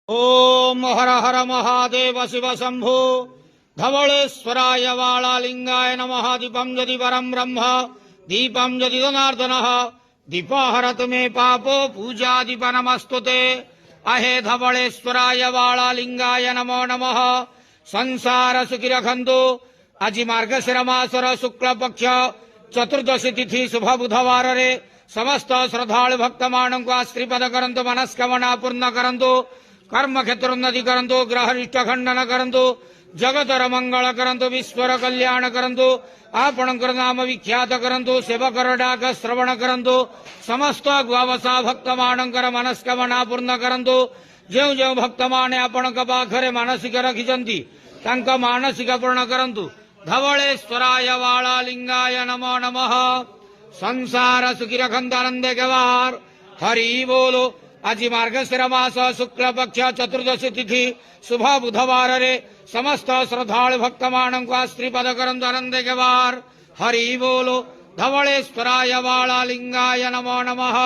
ओम हर हर महादेव शिव शंभो धवलेश्वराय वालालिंगाय नमः। दीपं यदि परं ब्रह्म दीपं यदि जनार्दनः दीपहरत मे पापो पूजादिपनमस्तुते। अहे धवलेश्वराय वालालिंगाय नमो नमः। संसार सुखी रखंतु। आज मार्गशीर मासर शुक्ल पक्ष चतुर्दशी तिथि शुभ बुधवार रे समस्त श्रद्धालु भक्त मानक आश्रीपद करंतु, मनस्कामना पूर्ण करंतु, कर्म क्षेत्र उन्नति करंतु, ग्रह निष्ठ खंडन करंतु, जगतर मंगल करंतु, विश्वर कल्याण करंतु, आपणकर नाम विख्यात करंतु, सेवकर डाक श्रवण करंतु, समस्त ग्वावसा भक्त मानकर मनस्कामना पूर्ण करंतु। जो जो भक्त माने आपणक पाखरे मानसिक रखिजंती तांक मानसिक पूर्ण करंतु। धवलेश्वराय वालालिंगाय नमो नमः। संसार सुखी रखंतु, आनंदे गवार। हरि बोलो। आज मार्गशीर मास शुक्ल पक्ष चतुर्दशी तिथि शुभ बुधवार रे समस्त श्रद्धालु भक्त मानक आश्रीपद करंतु, आनंदे गवार। हरि बोलो। धवलेश्वराय वालालिंगाय नमो नमः।